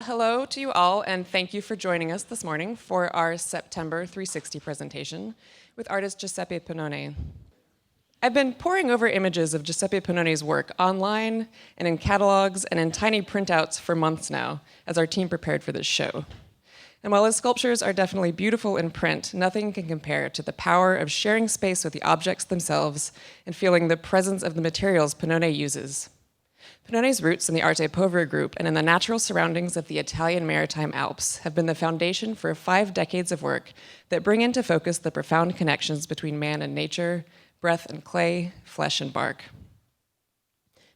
Hello to you all, and thank you for joining us this morning for our September 360 presentation with artist Giuseppe Penone. I've been poring over images of Giuseppe Penone's work online and in catalogs and in tiny printouts for months now as our team prepared for this show. And while his sculptures are definitely beautiful in print, nothing can compare to the power of sharing space with the objects themselves and feeling the presence of the materials Penone uses. Penone's roots in the Arte Povera group and in the natural surroundings of the Italian Maritime Alps have been the foundation for 5 decades of work that bring into focus the profound connections between man and nature, breath and clay, flesh and bark.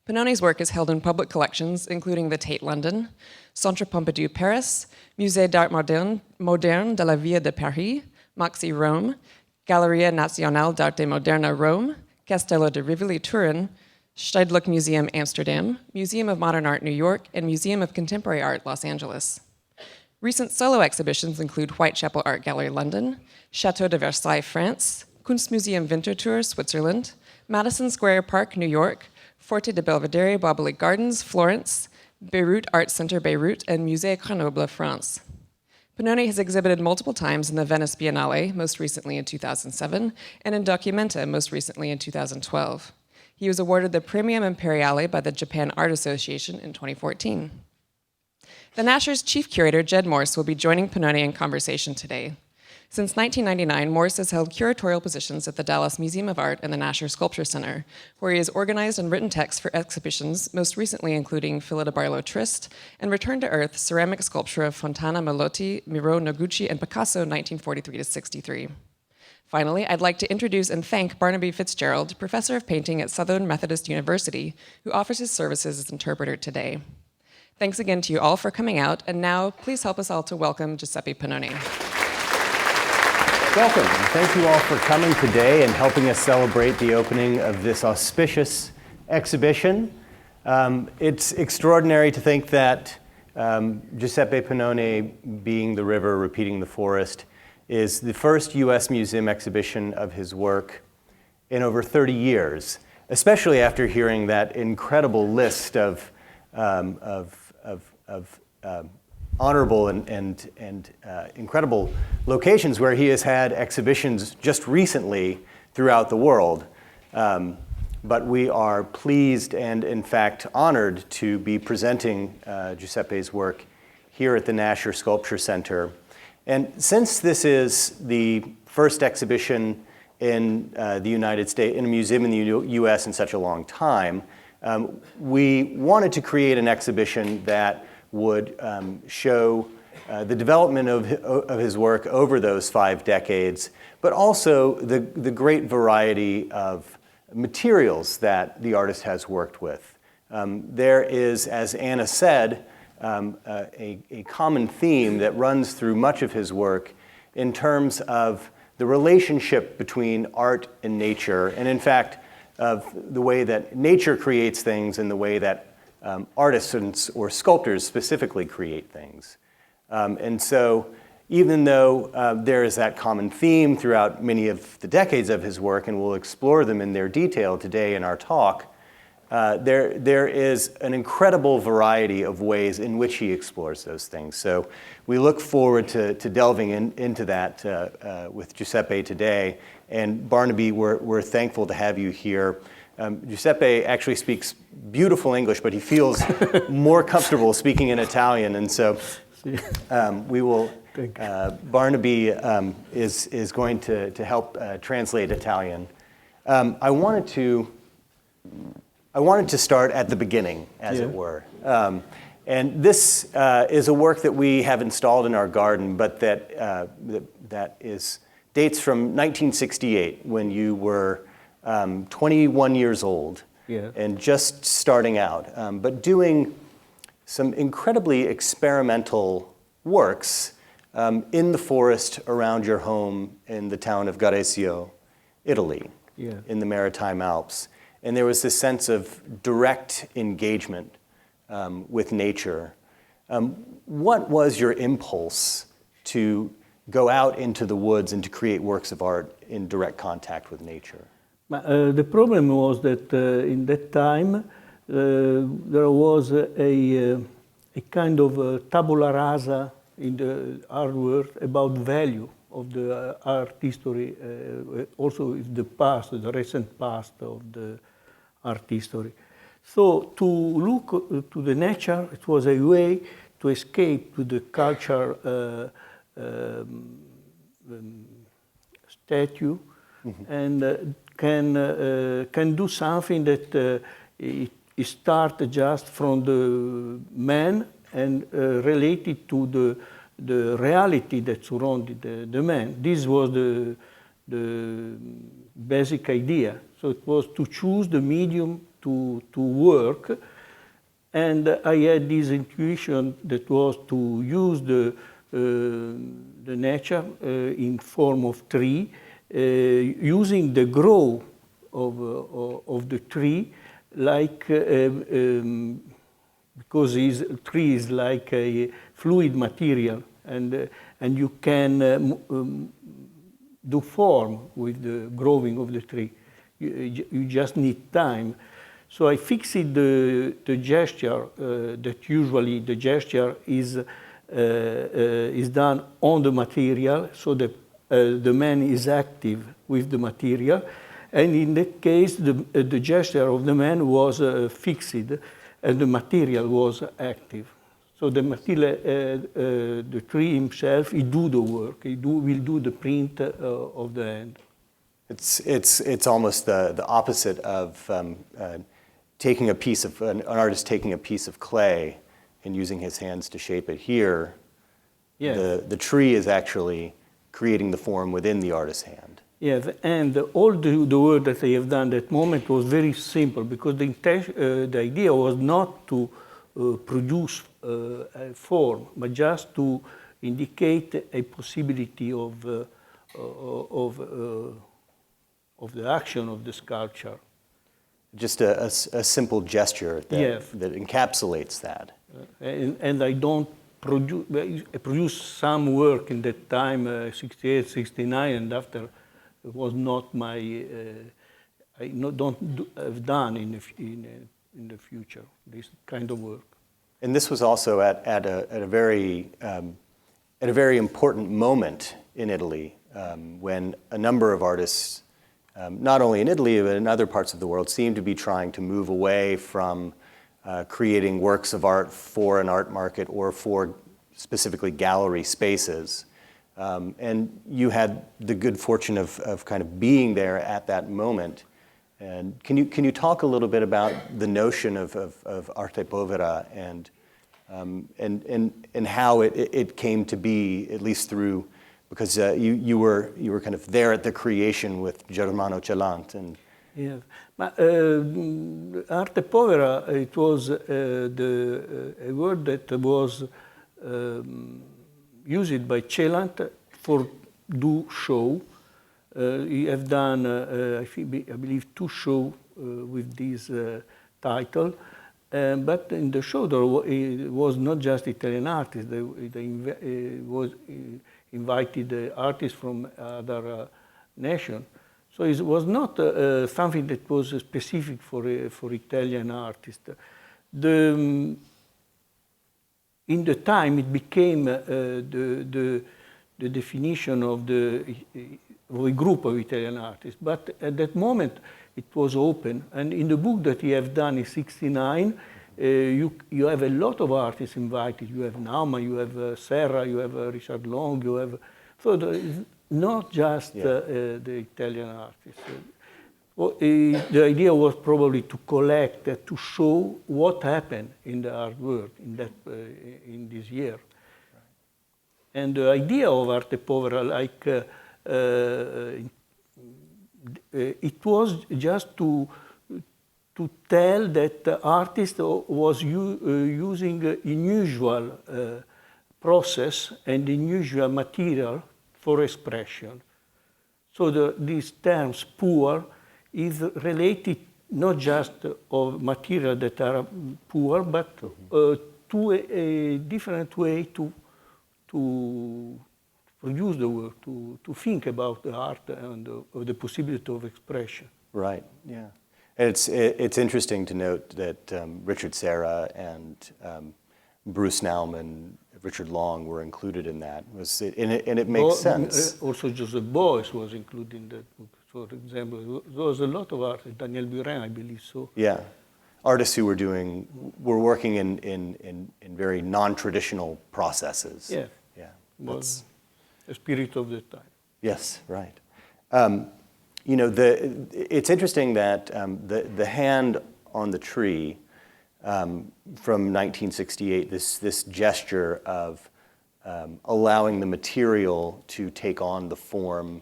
Penone's work is held in public collections, including the Tate London, Centre Pompidou Paris, Musée d'Art Moderne de la Ville de Paris, Maxi Rome, Galleria Nazionale d'Arte Moderna Rome, Castello de Rivoli Turin, Stedelijk Museum Amsterdam, Museum of Modern Art New York, and Museum of Contemporary Art Los Angeles. Recent solo exhibitions include Whitechapel Art Gallery London, Château de Versailles France, Kunstmuseum Winterthur Switzerland, Madison Square Park New York, Forte de Belvedere Bobbly Gardens Florence, Beirut Art Center Beirut, and Musée Grenoble France. Penone has exhibited multiple times in the Venice Biennale, most recently in 2007, and in Documenta, most recently in 2012. He was awarded the Premium Imperiale by the Japan Art Association in 2014. The Nasher's chief curator, Jed Morse, will be joining Penone in conversation today. Since 1999, Morse has held curatorial positions at the Dallas Museum of Art and the Nasher Sculpture Center, where he has organized and written texts for exhibitions, most recently including Fila de Barlow Trist and Return to Earth, ceramic sculpture of Fontana Melotti, Miro Noguchi, and Picasso, 1943-63. Finally, I'd like to introduce and thank Barnaby Fitzgerald, professor of painting at Southern Methodist University, who offers his services as interpreter today. Thanks again to you all for coming out, and now please help us all to welcome Giuseppe Penone. Welcome, and thank you all for coming today and helping us celebrate the opening of this auspicious exhibition. It's extraordinary to think that Giuseppe Penone, being the river, repeating the forest, is the first U.S. museum exhibition of his work in over 30 years, especially after hearing that incredible list of honorable and incredible locations where he has had exhibitions just recently throughout the world. But we are pleased and, in fact, honored to be presenting Giuseppe's work here at the Nasher Sculpture Center. And since this is the first exhibition in the United States, in a museum in the U.S. in such a long time, we wanted to create an exhibition that would show the development of his work over those 5 decades, but also the great variety of materials that the artist has worked with. There is, as Anna said, a common theme that runs through much of his work in terms of the relationship between art and nature, and in fact, of the way that nature creates things and the way that artists or sculptors specifically create things. And so even though there is that common theme throughout many of the decades of his work, and we'll explore them in their detail today in our talk, there is an incredible variety of ways in which he explores those things. So we look forward to delving into that with Giuseppe today. And Barnaby, we're thankful to have you here. Giuseppe actually speaks beautiful English, but he feels more comfortable speaking in Italian. And so we will, Barnaby is going to help translate Italian. I wanted to start at the beginning, as it were. And this is a work that we have installed in our garden, but that dates from 1968, when you were 21 years old and just starting out, but doing some incredibly experimental works in the forest around your home in the town of Garesio, Italy, in the Maritime Alps. And there was this sense of direct engagement with nature. What was your impulse to go out into the woods and to create works of art in direct contact with nature? The problem was that in that time there was a a kind of tabula rasa in the art world about value of the art history, also the past, the recent past of the art history. So to look to the nature, it was a way to escape to the culture statue, and can do something that it start just from the man and related to the reality that surrounded the man. This was the basic idea. So it was to choose the medium to work, and I had this intuition that was to use the nature in form of tree, using the growth of the tree, like because tree is like a fluid material, and you can do form with the growing of the tree. You just need time. So I fixed the gesture that usually the gesture is done on the material, so that the man is active with the material, and in that case the gesture of the man was fixed, and the material was active. So the material, the tree himself, he do the work. Will do the print of the hand. It's almost the opposite of taking a piece of an artist taking a piece of clay and using his hands to shape it. Here, yes. The tree is actually creating the form within the artist's hand. Yes, and all the work that I have done at that moment was very simple, because the idea was not to produce a form, but just to indicate a possibility of the action of the sculpture. Just a simple gesture that, yes. that encapsulates that. And I don't produce some work in that time, 68, 69, and after it was not my, I don't have done in the future, this kind of work. And this was also at a very important moment in Italy, when a number of artists, not only in Italy but in other parts of the world, seemed to be trying to move away from creating works of art for an art market or for specifically gallery spaces. And you had the good fortune of kind of being there at that moment. And can you talk a little bit about the notion of arte povera and how it came to be, at least through, because you were kind of there at the creation with Germano Celant and. Yes, but arte povera, it was a word that was used by Celant for do show. He have done, I believe, 2 shows with this title. But in the show, it was not just Italian artists. They was invited artists from other nations. So it was not something that was specific for Italian artists. In the time, it became the definition of a group of Italian artists. But at that moment, it was open. And in the book that he have done in '69, you have a lot of artists invited. You have Nauma, you have Serra, you have Richard Long, you have... So not just the Italian artists. The idea was probably to collect, to show what happened in the art world in this year. Right. And the idea of arte povera, like it was just to tell that the artist was using unusual process and unusual material for expression. So these terms poor is related not just of material that are poor, but to a different way to produce the work, to think about the art and the possibility of expression. Right, yeah. And it's interesting to note that Richard Serra and Bruce Nauman, Richard Long were included in that. And it makes sense. Also, Joseph Beuys was included in that book. For example, there was a lot of artists. Daniel Burin, I believe so. Yeah, artists who were working in very non-traditional processes. Yeah, yeah. Was the spirit of the time. Yes, right. You know, it's interesting that the hand on the tree from 1968, this gesture of allowing the material to take on the form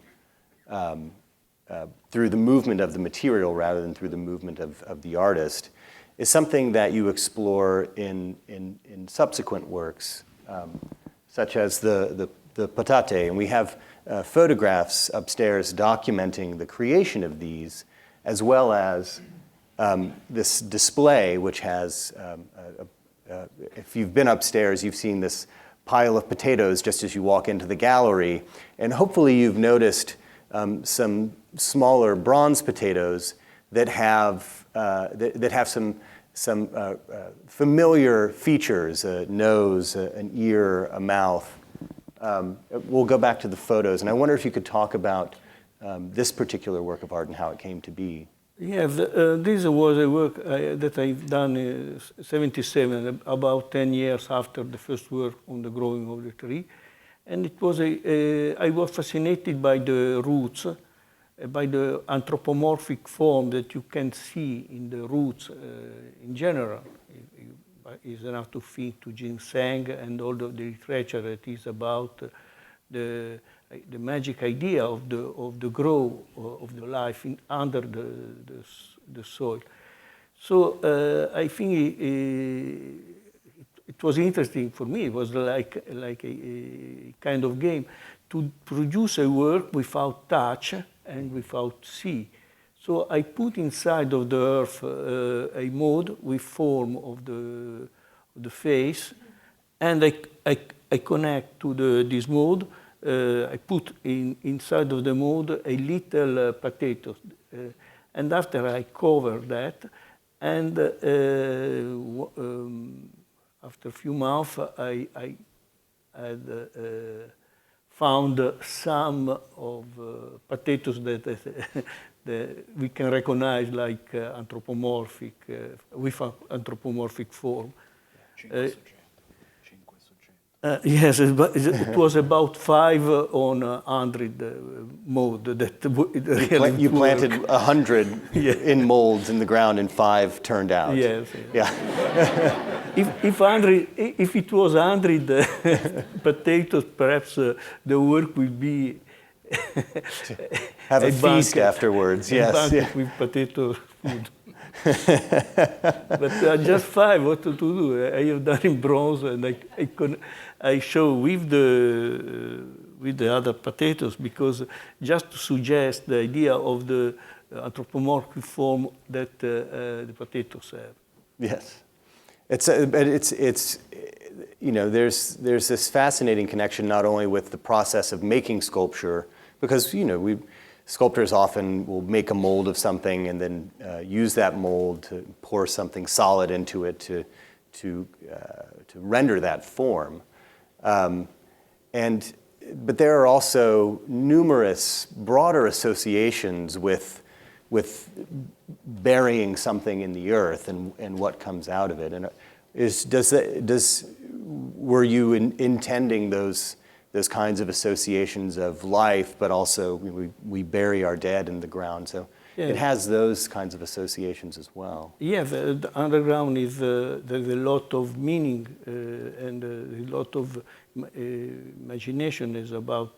through the movement of the material rather than through the movement of the artist, is something that you explore in subsequent works, such as the patate. And we have photographs upstairs documenting the creation of these, as well as this display, which has, if you've been upstairs, you've seen this pile of potatoes just as you walk into the gallery. And hopefully you've noticed some smaller bronze potatoes that have some familiar features: a nose, an ear, a mouth. We'll go back to the photos, and I wonder if you could talk about this particular work of art and how it came to be. Yeah, this was a work that I've done in '77, about 10 years after the first work on the growing of the tree. And it was I was fascinated by the roots, by the anthropomorphic form that you can see in the roots in general. It's enough to think to ginseng and all the literature that is about the magic idea of the grow of the life under the soil. So I think it was interesting for me. It was like a kind of game to produce a work without touch and without see. So I put inside of the earth a mold with form of the face, and I connect to this mold. I put inside of the mold a little potato, and after I cover that, and after a few months, I had found some of potatoes that we can recognize like anthropomorphic, with anthropomorphic form. Yes, it was about 5 on 100 mold. That you planted 100 in molds in the ground, and 5 turned out. Yes. Yeah. If it was 100 potatoes, perhaps the work would be have a feast banquet, afterwards. Yes. With potato food. But just 5. What to do? I have done in bronze, and I show with the other potatoes, because just to suggest the idea of the anthropomorphic form that the potatoes have. Yes, it's you know, there's this fascinating connection not only with the process of making sculpture, because you know sculptors often will make a mold of something and then use that mold to pour something solid into it to render that form. But there are also numerous broader associations with burying something in the earth and what comes out of it. And were you intending those kinds of associations of life, but also we bury our dead in the ground? So yeah, it has those kinds of associations as well. Yeah, the underground is there's a lot of meaning and a lot of imagination is about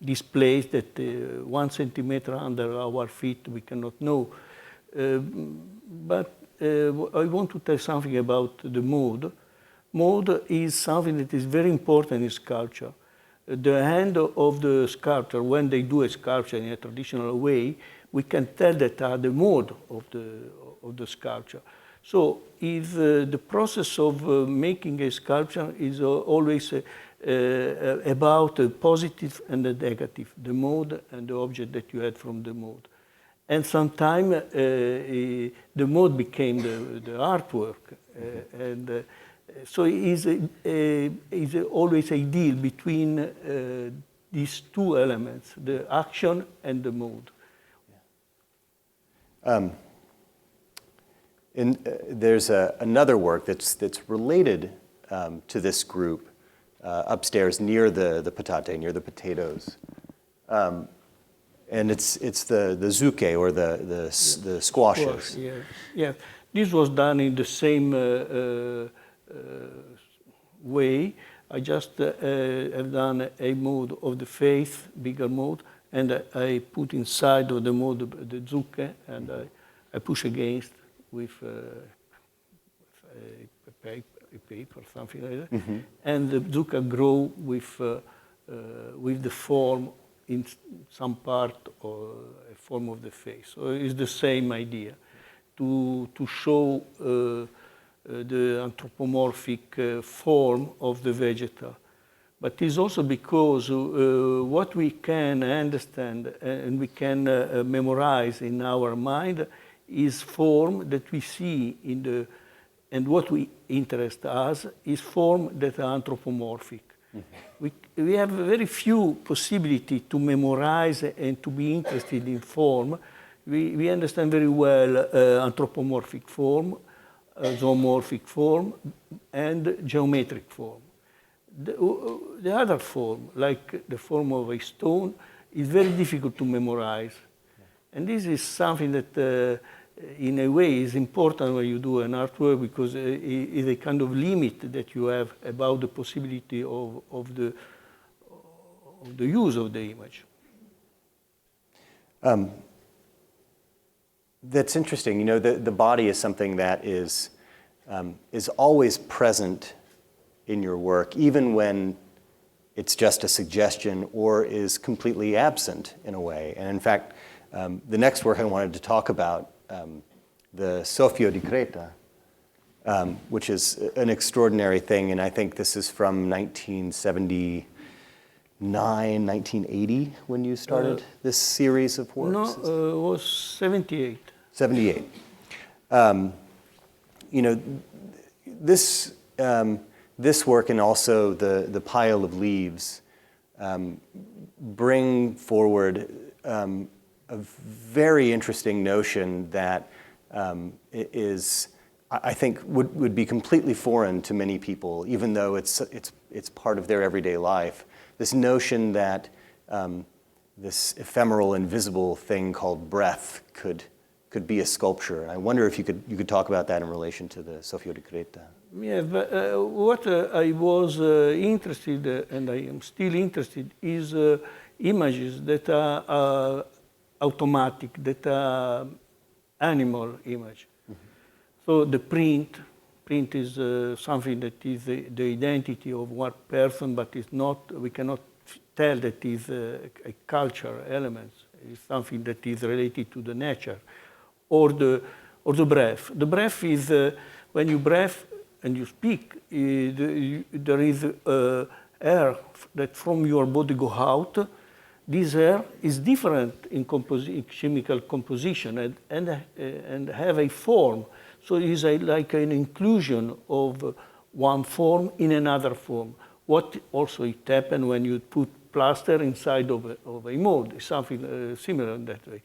this place that 1 centimeter under our feet we cannot know. But I want to tell something about the mold. Mold is something that is very important in sculpture. The hand of the sculptor, when they do a sculpture in a traditional way, we can tell that are the mold of the sculpture. So if the process of making a sculpture is always about a positive and a negative, the mold and the object that you had from the mold. And sometimes the mold became the artwork, And so it is always a deal between these two elements, the action and the mode. There's another work that's related to this group upstairs near the patate, near the potatoes. And it's the zucche, or the squashes. Yeah. This was done in the same way. I just have done a mode of the faith, bigger mode, and I put inside of the mode the zucche, and I push against with a paper, something like that. Mm-hmm. And the zucche grow with the form in some part or a form of the face. So it's the same idea, to show the anthropomorphic form of the vegetal. But it's also because what we can understand and we can memorize in our mind is form that we see in the, and what we interest us is form that are anthropomorphic. Mm-hmm. We have very few possibility to memorize and to be interested in form. We understand very well anthropomorphic form, zoomorphic form, and geometric form. The other form, like the form of a stone, is very difficult to memorize. And this is something that, in a way, is important when you do an artwork, because it is a kind of limit that you have about the possibility of the use of the image. That's interesting. You know, the body is something that is always present in your work, even when it's just a suggestion or is completely absent in a way. And in fact, the next work I wanted to talk about, the Sophia Crater, which is an extraordinary thing, and I think this is from 1979, 1980, when you started this series of works? No, it was 78. 78. You know, this work and also the pile of leaves bring forward a very interesting notion that is, I think, would be completely foreign to many people, even though it's part of their everyday life. This notion that this ephemeral, invisible thing called breath could be a sculpture. And I wonder if you could talk about that in relation to the Sophia Crater. Yeah, but what I was interested, and I am still interested, is images that are automatic, that are animal image. Mm-hmm. So the print is something that is the identity of one person, but it's not, we cannot tell that is a culture element. It's something that is related to the nature. Or the breath. The breath is, when you breathe and you speak, there is air that from your body go out. This air is different in chemical composition and have a form. So it is like an inclusion of one form in another form. What also it happens when you put plaster inside of a mold, something similar in that way.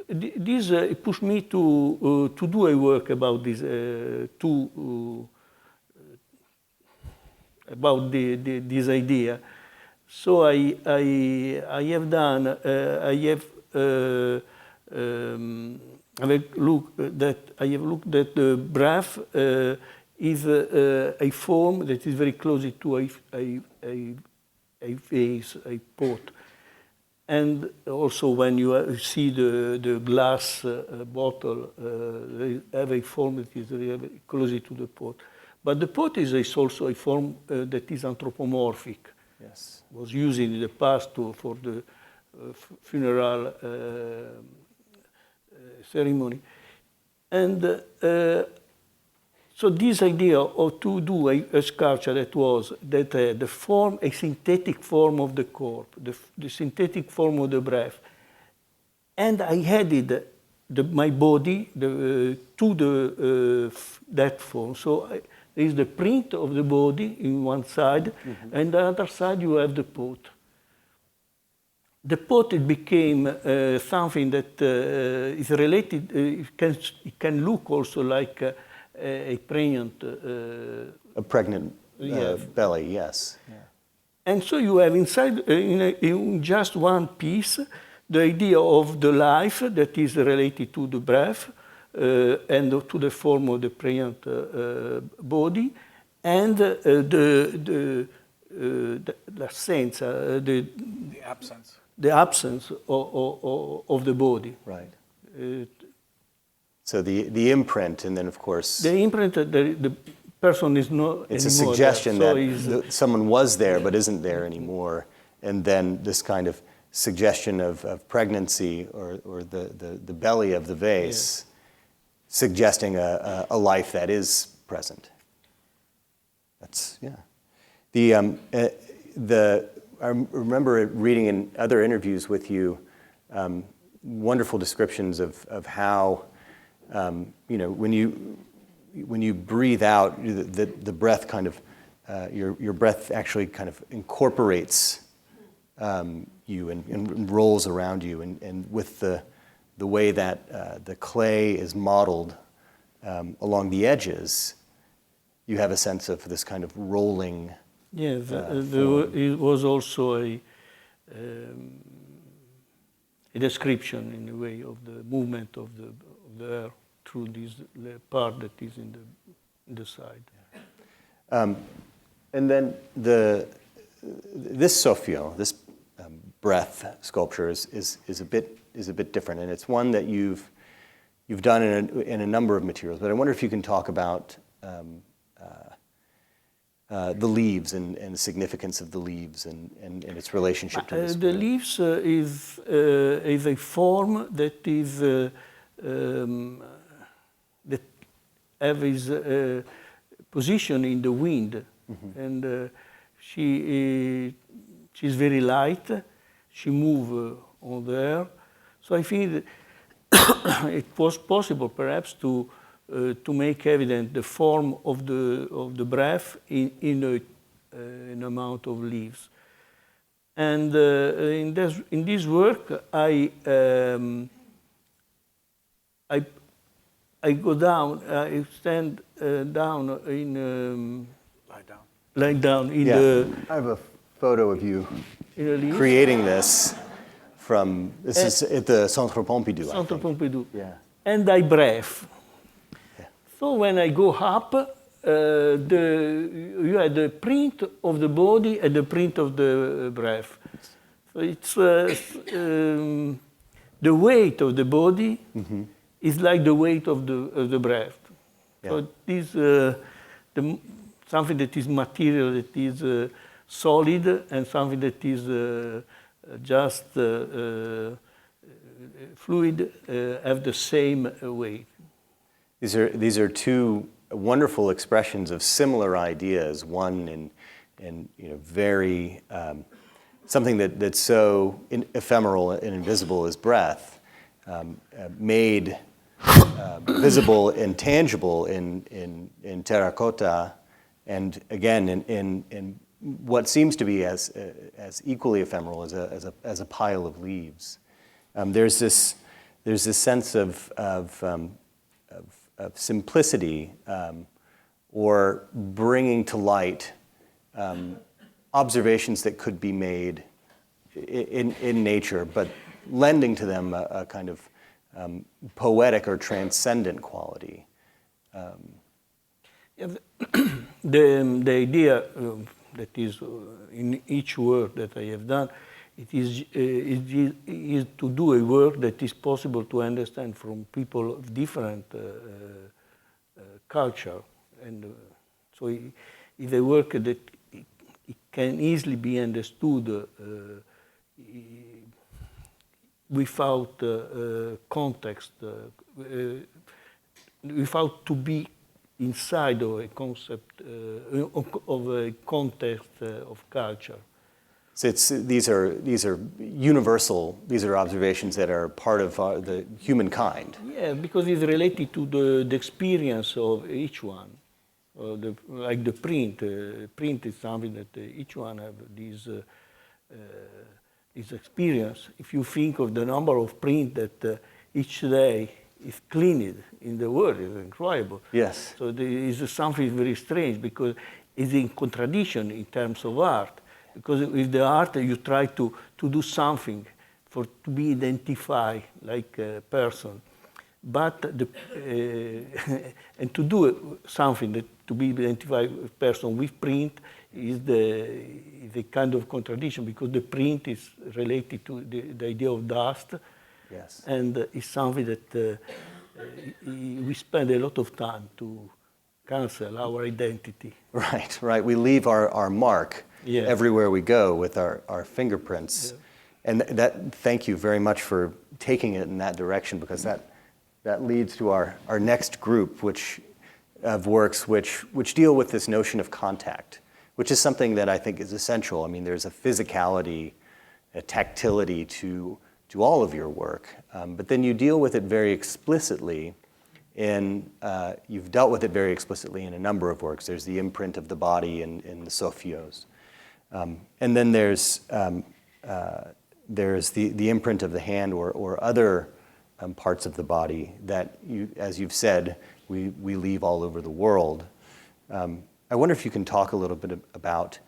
This pushed me to do a work about this, about this idea. So I have done, I have looked at the breath is a form that is very close to a vase, a pot. And also when you see the glass bottle, they have a form that is very close to the pot. But the pot is also a form that is anthropomorphic. Yes. Was used in the past for the funeral ceremony. And so this idea of to do a sculpture that was the form, a synthetic form of the corpse, the synthetic form of the breath, and I added my body to that form. So there is the print of the body in one side, and the other side you have the pot. The pot, it became something that is related. It can look also like a pregnant. A pregnant Yes. belly, yes. Yeah. And so you have inside, in just one piece, the idea of the life that is related to the breath and to the form of the pregnant body, and the sense, the absence. The absence of the body. Right. So the imprint, and then of course the imprint, the person is not. It's a anymore suggestion there. that someone was there but isn't there anymore, and then this kind of suggestion of pregnancy or the belly of the vase, suggesting a life that is present. That's I remember reading in other interviews with you wonderful descriptions of how when you breathe out, the breath kind of your breath actually kind of incorporates you and rolls around you, and with the way that the clay is modeled along the edges, you have a sense of this kind of rolling. Yeah, it was also a description in a way of the movement of the air through this part that is in the side. And then this Sophia, this breath sculpture is a bit different, and it's one that you've done in a number of materials. But I wonder if you can talk about the leaves and the significance of the leaves and its relationship to this. The leaves is a form that is that have its position in the wind, and she's very light. She moves on the air, so I think that it was possible, perhaps, to make evident the form of the breath in an amount of leaves. And in this work, I go down. I stand down in. Lie down in the. I have a photo of you in the leaves. Creating this this is at the Centre Pompidou. Centre Pompidou. Yeah. And I breathe. So when I go up, you have the print of the body and the print of the breath. So it's the weight of the body is like the weight of the breath. Yeah. So this something that is material, that is solid, and something that is just fluid have the same weight. These are two wonderful expressions of similar ideas. One in very something that's so ephemeral and invisible as breath, made visible and tangible in terracotta, and again in what seems to be as equally ephemeral as a pile of leaves. There's this sense of simplicity, or bringing to light observations that could be made in nature, but lending to them a kind of poetic or transcendent quality. The idea that is in each work that I have done, it is to do a work that is possible to understand from people of different culture, and so it's a work that it can easily be understood without context, without to be inside of a concept of a context of culture. So these are universal. These are observations that are part of the humankind. Yeah, because it's related to the experience of each one. Like the print. Print is something that each one have this experience. If you think of the number of print that each day is cleaned in the world, it's incredible. Yes. So there is something very strange because it's in contradiction in terms of art. Because with the art, you try to do something to be identified like a person. But and to do something to be identified as a person with print is the kind of contradiction because the print is related to the idea of dust. Yes. And it's something that we spend a lot of time to cancel our identity. Right, right. We leave our mark everywhere we go with our fingerprints. Yeah. And thank you very much for taking it in that direction because that leads to our next group of works which deal with this notion of contact, which is something that I think is essential. I mean, there's a physicality, a tactility to all of your work, but then you deal with it very explicitly you've dealt with it very explicitly in a number of works. There's the imprint of the body in the Sophios. And then there's the imprint of the hand or other parts of the body that, as you've said, we leave all over the world. I wonder if you can talk a little bit about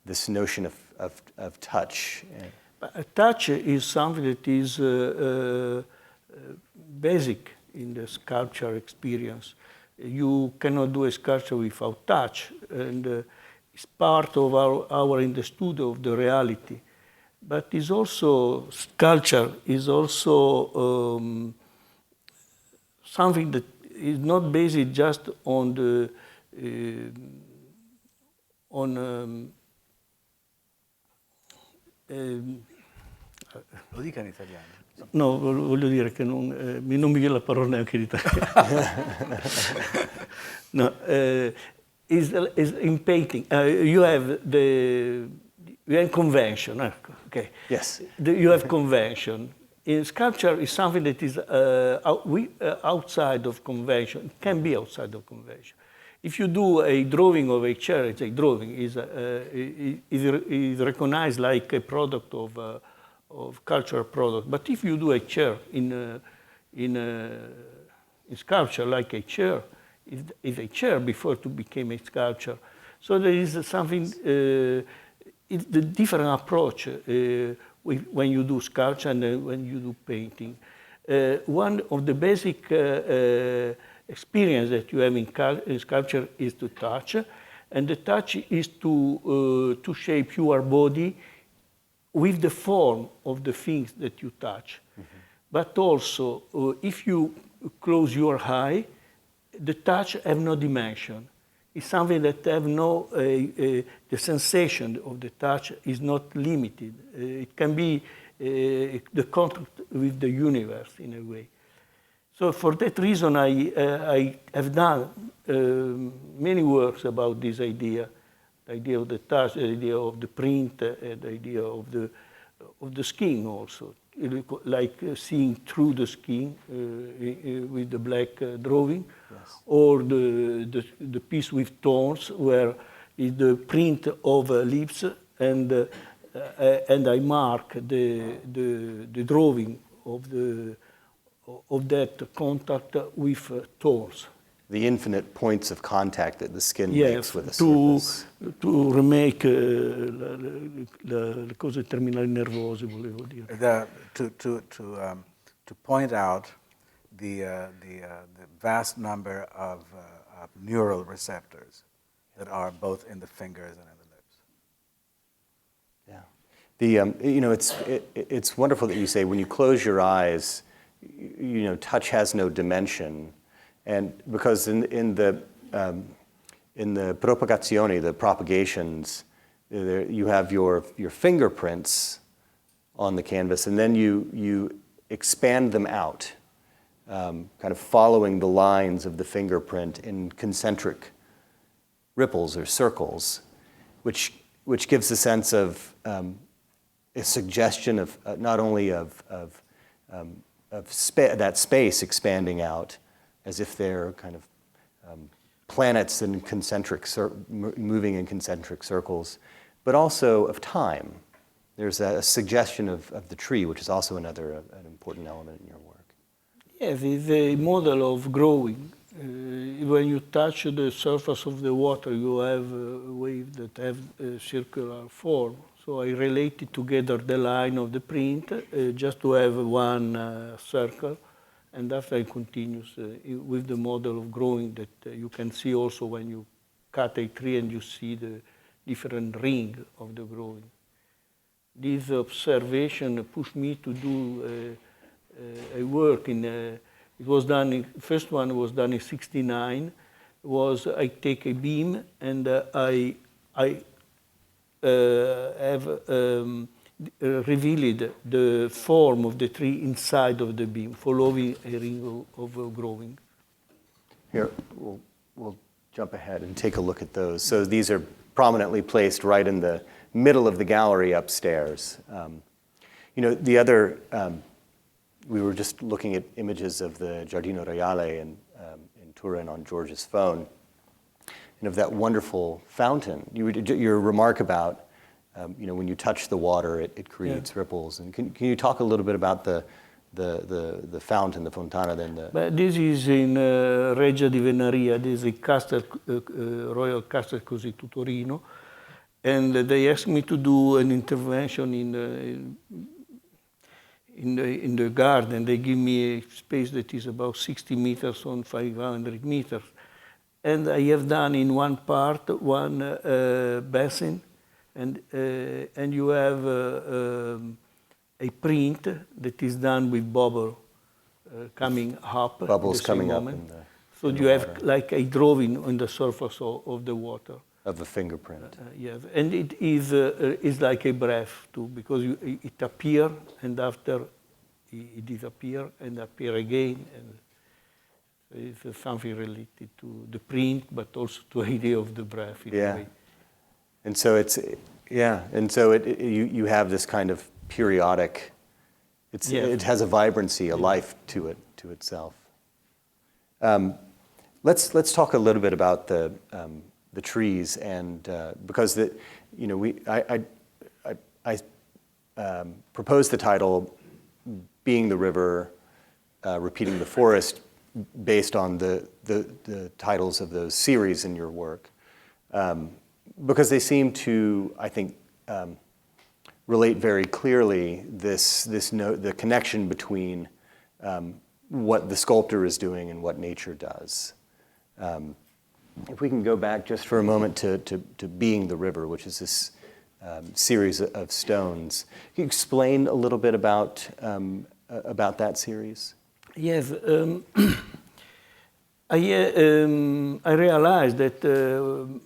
this notion of touch. Touch is something that is basic in the sculpture experience. You cannot do a sculpture without touch, and it's part of our understanding of the reality. But it's also, sculpture is also something that is not based just on the Lo dica in italiano. No, voglio dire che non mi viene la parola neanche in italiano. No, is in painting. You have convention. Okay. Yes. You have convention. In sculpture, is something that is outside of convention. It can be outside of convention. If you do a drawing of a chair, it's a drawing. Is recognized like a product of cultural product. But if you do a chair in sculpture, like a chair, is a chair before it became a sculpture. So there is something. It's the different approach when you do sculpture and when you do painting. One of the basic experience that you have in sculpture is to touch, and the touch is to shape your body with the form of the things that you touch. Mm-hmm. But also, if you close your eye, the touch have no dimension. It's something that have no, the sensation of the touch is not limited. It can be the contact with the universe in a way. So for that reason, I have done many works about this idea. The idea of the touch, the idea of the print, the idea of the skin also, like seeing through the skin with the black drawing, yes. Or the piece with thorns, where is the print of leaves, and I mark the drawing of that contact with thorns. The infinite points of contact that the skin makes with the surface. To remake le cose terminali nervose, volevo dire. To point out the vast number of neural receptors that are both in the fingers and in the lips. Yeah, it's wonderful that you say when you close your eyes, touch has no dimension. And because in the propagazione, the propagations, you have your fingerprints on the canvas, and then you expand them out, kind of following the lines of the fingerprint in concentric ripples or circles, which which gives a sense of a suggestion of not only of that space expanding out as if they're kind of planets in moving in concentric circles, but also of time. There's a suggestion of the tree, which is also an important element in your work. Yes, it's a model of growing. When you touch the surface of the water, you have waves that have a circular form. So I related together the line of the print just to have one circle, and after I continue with the model of growing that you can see also when you cut a tree and you see the different ring of the growing. This observation pushed me to do a work in. It was done. First one was done in '69. Was I take a beam and I have revealed the form of the tree inside of the beam, following a ring of growing. Here, we'll jump ahead and take a look at those. So these are prominently placed right in the middle of the gallery upstairs. The other, we were just looking at images of the Giardino Reale in Turin on George's phone, and of that wonderful fountain. Your remark about, when you touch the water, it creates ripples. And can you talk a little bit about the fountain, the fontana? But this is in Reggia di Venaria. This is a castle, Royal Castle così to Torino. And they asked me to do an intervention in the garden. They give me a space that is about 60 meters on 500 meters. And I have done in one part one basin, and you have a print that is done with bubble coming up. Bubbles coming up. So you have like a drawing on the surface of the water. Of a fingerprint. Yes, and it is like a breath too, because it appears and after it disappears and appear again, and it's something related to the print, but also to the idea of the breath. Yeah, and so you have this kind of periodic. It has a vibrancy, a life to itself. Let's talk a little bit about the trees, and because I proposed the title "Being the River, Repeating the Forest" based on the titles of those series in your work, because they seem to, I think, relate very clearly the connection between what the sculptor is doing and what nature does. If we can go back just for a moment to Being the River, which is this series of stones. Can you explain a little bit about that series? Yes. I realized that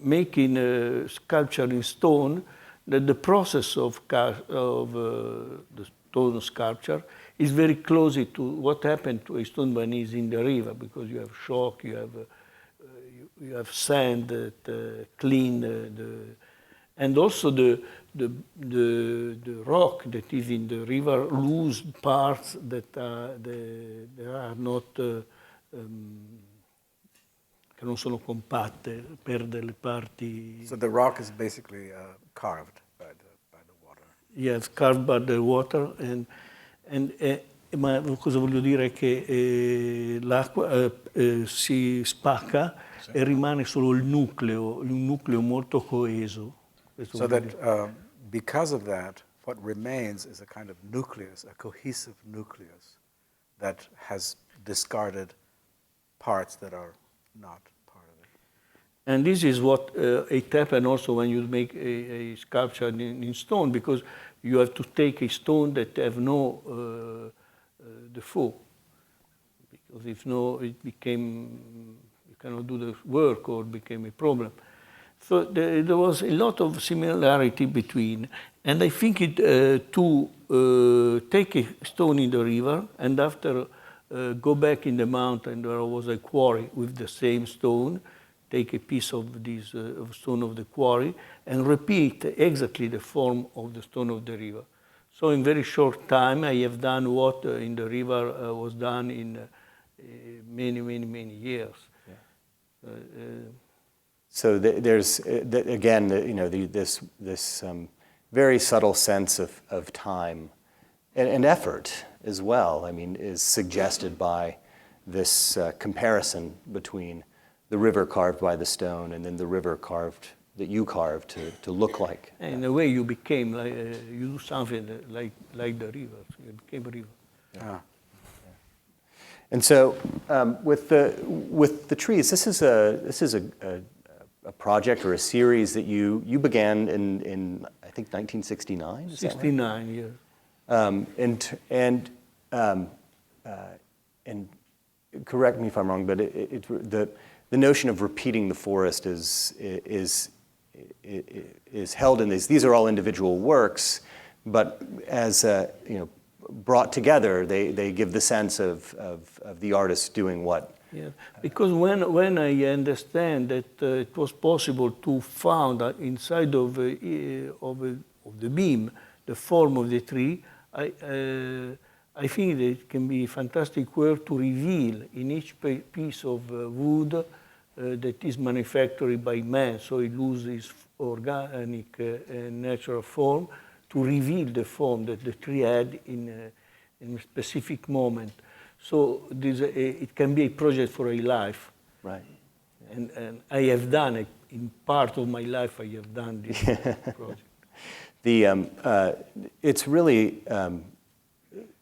making a sculpture in stone, that the process of the stone sculpture is very close to what happened to a stone beneath in the river, because you have shock, you have sand that clean and also the rock that is in the river lose parts that are not che non sono compatte, perde le parti. So the rock is basically carved by the water. Yes, carved by the water, ma cosa voglio dire è che l'acqua si spacca e rimane solo il nucleo, un nucleo molto coeso. So that because of that, what remains is a kind of nucleus, a cohesive nucleus that has discarded parts that are not part of it. And this is what it happens also when you make a sculpture in stone, because you have to take a stone that have no default, because if no, it became, you cannot do the work or became a problem. So there was a lot of similarity between, and I think it to take a stone in the river and after go back in the mountain, there was a quarry with the same stone, take a piece of this of stone of the quarry and repeat exactly the form of the stone of the river. So in very short time, I have done what in the river was done in many years. Yeah. So there's again, this very subtle sense of time and effort as well. I mean, is suggested by this comparison between the river carved by the stone and then the river carved that you carved to look like. In a way, you became like you do something like the river. So you became a river. Yeah. And so, with the trees, this is a project or a series that you began in I think 1969. Is 69 years. And correct me if I'm wrong, but the notion of repeating the forest is held in these. These are all individual works, but as brought together, they give the sense of the artist doing what. Yeah, because when I understand that it was possible to found inside of the beam the form of the tree, I think that it can be fantastic work to reveal in each piece of wood that is manufactured by man, so it loses organic natural form, to reveal the form that the tree had in a specific moment. So it can be a project for a life. Right. And I have done it. In part of my life, I have done this project. It's really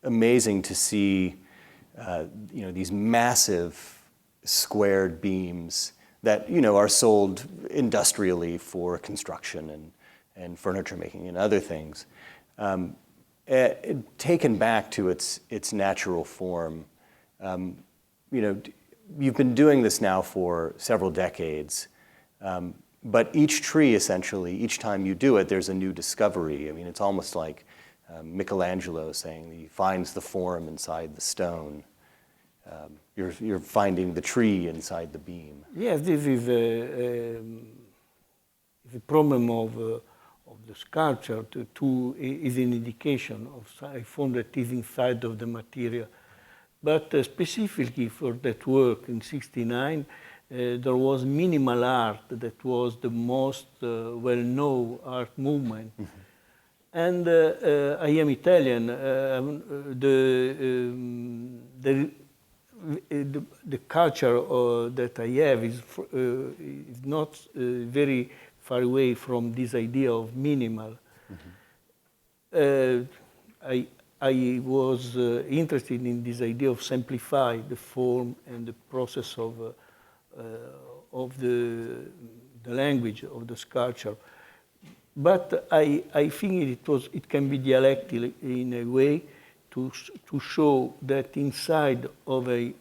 amazing to see, these massive squared beams that are sold industrially for construction and furniture making and other things, taken back to its natural form. You've been doing this now for several decades, but each tree essentially, each time you do it, there's a new discovery. I mean, it's almost like Michelangelo saying he finds the form inside the stone. You're finding the tree inside the beam. Yes, this is the problem of the sculpture. Is an indication of a form that is inside of the material. But specifically for that work in '69, there was minimal art that was the most well-known art movement. Mm-hmm. And I am Italian. The culture that I have is not very far away from this idea of minimal. Mm-hmm. I was interested in this idea of simplify the form and the process of the language of the sculpture. But I think it can be dialectical in a way to show that inside of a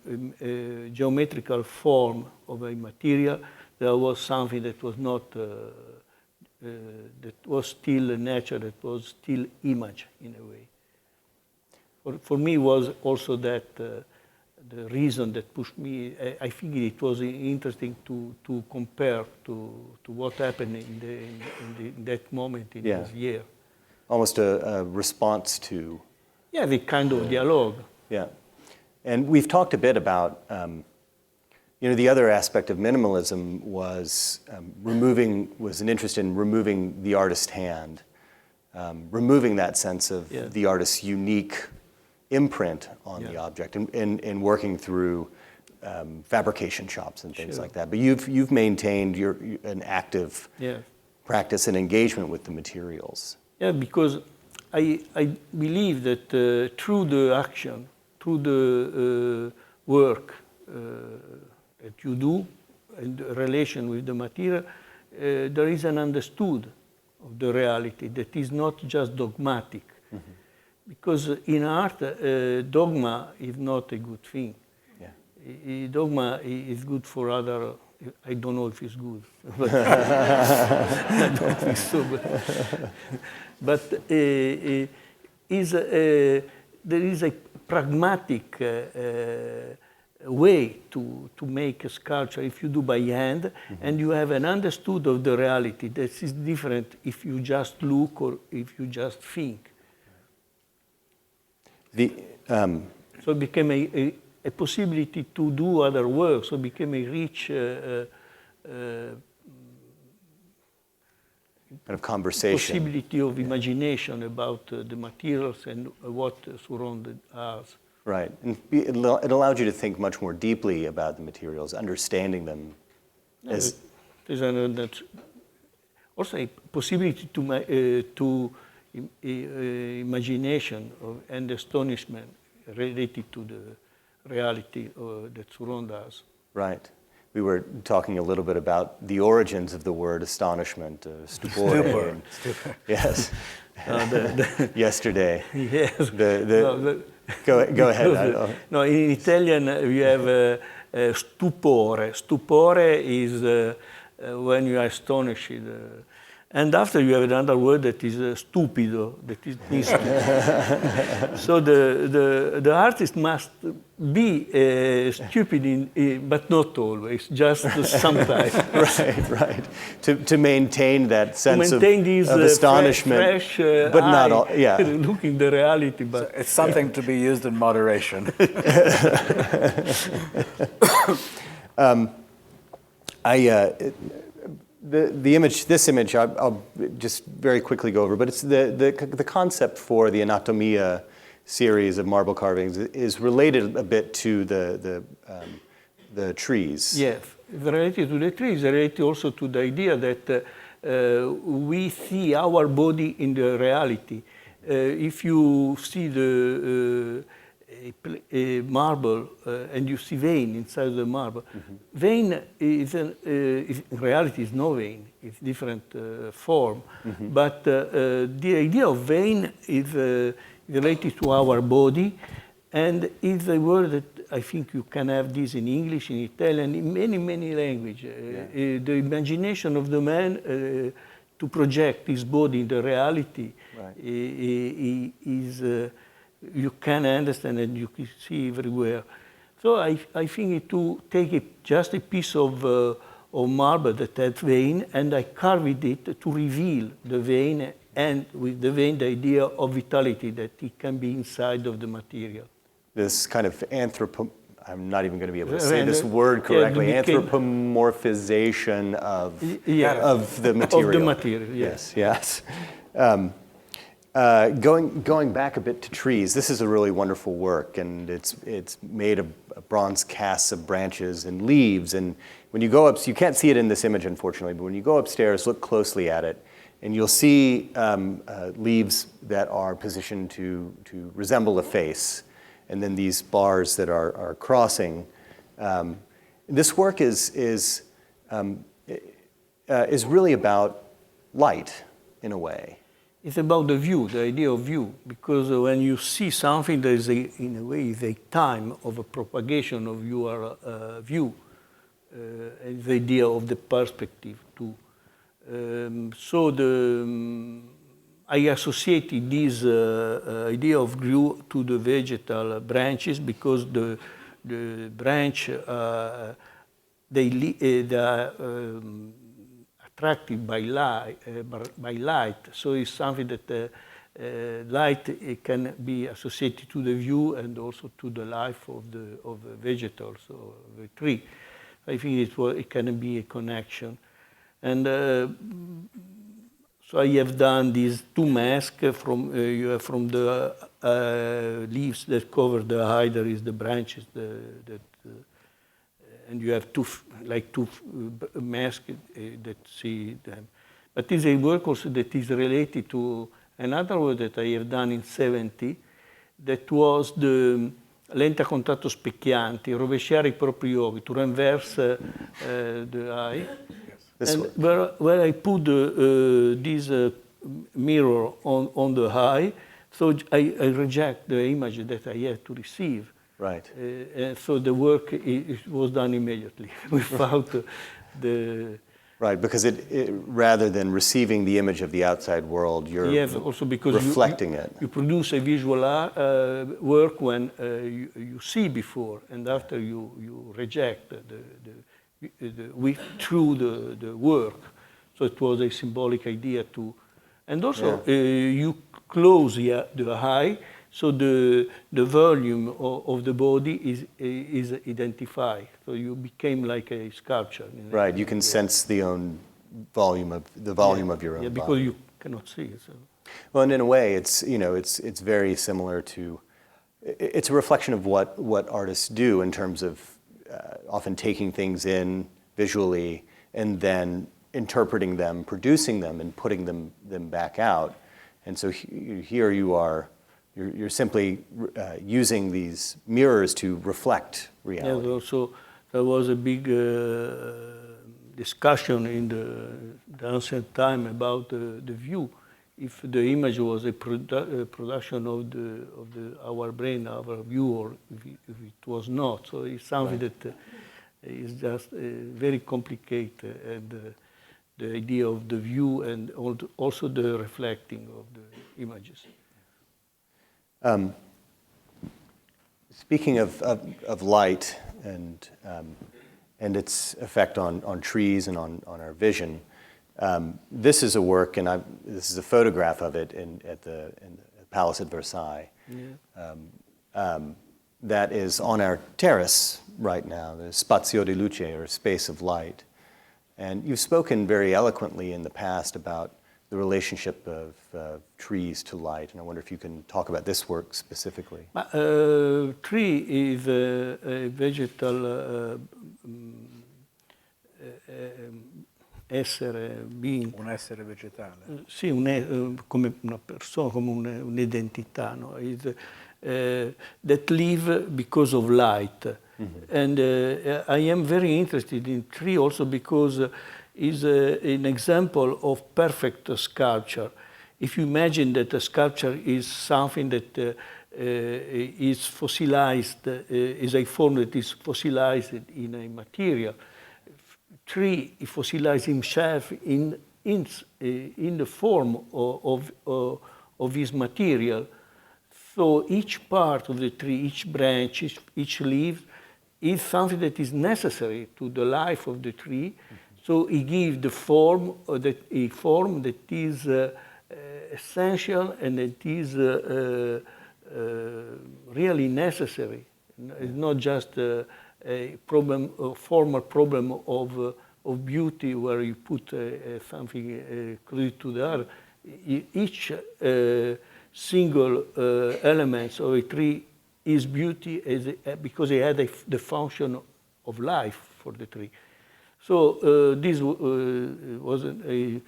geometrical form of a material there was something that was not that was still nature, that was still image in a way. For me, was also that the reason that pushed me. I think it was interesting to compare to what happened in that moment in this year. Almost a response to. Yeah, the kind of dialogue. Yeah, and we've talked a bit about. The other aspect of minimalism was an interest in removing the artist's hand, removing that sense of the artist's unique imprint on the object, and working through fabrication shops and things like that. But you've maintained an active practice and engagement with the materials. Yeah, because I believe that through the action, through the work that you do and the relation with the material, there is an understood of the reality that is not just dogmatic. Mm-hmm. Because in art, dogma is not a good thing. Yeah. Dogma is good for other. I don't know if it's good, but I don't think so. But there is a pragmatic way to make a sculpture if you do by hand, and you have an understood of the reality that is different if you just look or if you just think. So it became a possibility to do other work, so it became a rich kind of conversation. Possibility of imagination about the materials and what surrounded us. Right, and it allowed you to think much more deeply about the materials, understanding them. As Also a possibility to imagination and astonishment related to the reality that surrounds us. Right. We were talking a little bit about the origins of the word astonishment, stupore. Yes. Yesterday. Yes. Go ahead. No, in Italian we have stupore. Stupore is when you are astonished. And after you have another word that is stupido, that is mystery. So the artist must be stupid, but not always, just sometimes. Right. To maintain that sense of astonishment, fresh but not all. Yeah. Looking the reality, but so it's something to be used in moderation. The image, this image, I'll just very quickly go over, but it's the concept for the Anatomia series of marble carvings is related a bit to the trees. Yes, related to the trees, related also to the idea that we see our body in the reality. If you see a marble and you see vein inside the marble, vein is in reality is no vein, it's different form. But the idea of vein is related to our body, and is a word that I think you can have this in English, in Italian, in many languages. The imagination of the man to project his body in the reality is you can understand and you can see everywhere. So I think to take just a piece of marble that had vein, and I carved it to reveal the vein, and with the vein the idea of vitality that it can be inside of the material. This kind of I'm not even going to be able to say this word correctly, anthropomorphization of the material. Of the material, yes. Going back a bit to trees, this is a really wonderful work, and it's made of bronze casts of branches and leaves. And when you go up, so you can't see it in this image, unfortunately, but when you go upstairs, look closely at it, and you'll see leaves that are positioned to resemble a face, and then these bars that are crossing. This work is really about light, in a way. It's about the view, the idea of view, because when you see something, there is, in a way, a time of a propagation of your view, the idea of the perspective too. I associated this idea of view to the vegetal branches because the branch they are attracted by light, so it's something that light can be associated to the view and also to the life of the vegetables or the tree. I think it can be a connection, and so I have done these two masks from the leaves that cover the eye. There is the branches and you have two masks that see them. But it's a work also that is related to another work that I have done in '70, that was the lente a contatto specchianti, rovesciare I propri occhi, to reverse the eye. And where I put this mirror on the eye, so I reject the image that I have to receive. Right. So the work was done immediately without Right, because rather than receiving the image of the outside world, you're also because reflecting it. You produce a visual work when you see before, and after you reject through the work. So it was a symbolic idea too. And also you close the eye, so the volume of the body is identified. So you became like a sculpture. Right, you can sense the volume of your own yeah, because body. you cannot see it. So. Well, and in a way, it's very similar to. It's a reflection of what artists do in terms of often taking things in visually and then interpreting them, producing them, and putting them back out. And so here you are. You're simply using these mirrors to reflect reality. Yeah, also there was a big discussion in the ancient time about the view. If the image was a production of our brain, our view, or if it was not. So it's something that is just very complicated, and the idea of the view and also the reflecting of the images. Speaking of light and its effect on trees and on our vision, this is a work, and this is a photograph of it in the Palace at Versailles. Yeah. That is on our terrace right now, the Spazio di Luce, or Space of Light. And you've spoken very eloquently in the past about the relationship of trees to light, and I wonder if you can talk about this work specifically. Tree is a vegetal essere, being. Un essere vegetale. Sì, come una persona, come un'identità, no? That live because of light. Mm-hmm. And I am very interested in tree also because is an example of perfect sculpture. If you imagine that a sculpture is something that is fossilized, is a form that is fossilized in a material, tree fossilizes himself in the form of his material. So each part of the tree, each branch, each leaf is something that is necessary to the life of the tree. Mm-hmm. So he gives the form that is essential and that is really necessary. It's not just a problem, a formal problem of beauty where you put something close to the other. Each single element of a tree is beauty because it had the function of life for the tree. So this was an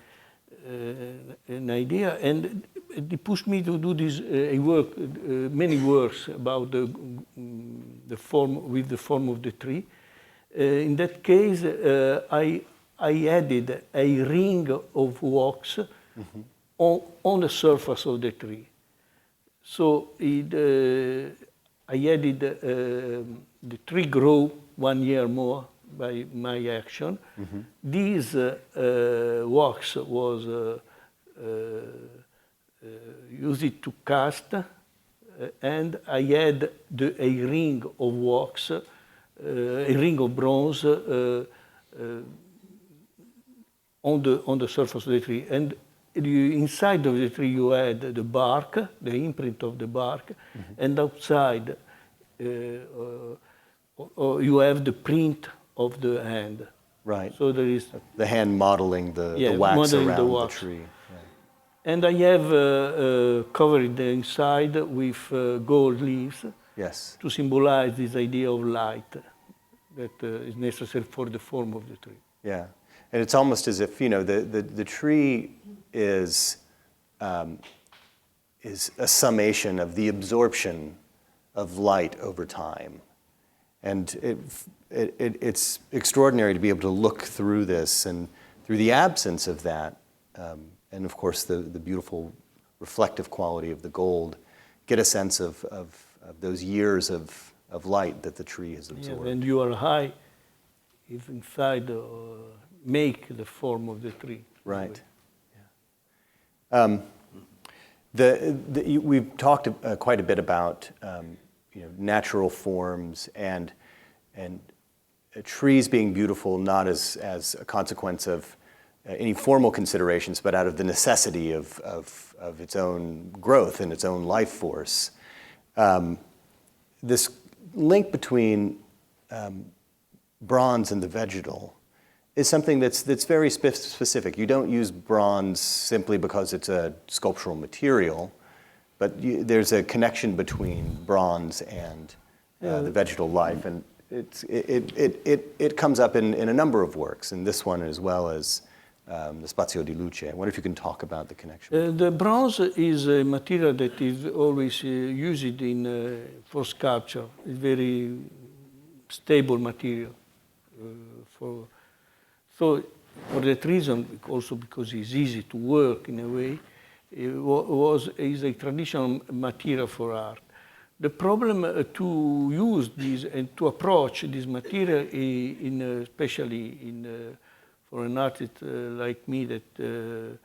idea, and it pushed me to do this many works about the form of the tree. In that case, I added a ring of wax mm-hmm. on the surface of the tree. So I added the tree grow 1 year more by my action. Mm-hmm. This wax was used to cast, and I had a ring of wax, a ring of bronze on the surface of the tree. And inside of the tree you had the bark, the imprint of the bark, mm-hmm. and outside you have the print of the hand. Right. So there is the hand modeling the wax around the tree. Yeah. And I have covered the inside with gold leaves. Yes. To symbolize this idea of light that is necessary for the form of the tree. Yeah. And it's almost as if, the tree is a summation of the absorption of light over time. And it's extraordinary to be able to look through this and through the absence of that, and of course the beautiful reflective quality of the gold, get a sense of those years of light that the tree has absorbed. Yeah, and you are high, if inside make the form of the tree. Right. We've talked quite a bit about natural forms and trees being beautiful not as a consequence of any formal considerations, but out of the necessity of its own growth and its own life force. This link between bronze and the vegetal is something that's very specific. You don't use bronze simply because it's a sculptural material, but there's a connection between bronze and the vegetal life, and it comes up in a number of works, in this one as well as the Spazio di Luce. I wonder if you can talk about the connection. The bronze is a material that is always used for sculpture. It's very stable material. So for that reason, also because it's easy to work in a way, is a traditional material for art. The problem to use this and to approach this material, especially for an artist like me that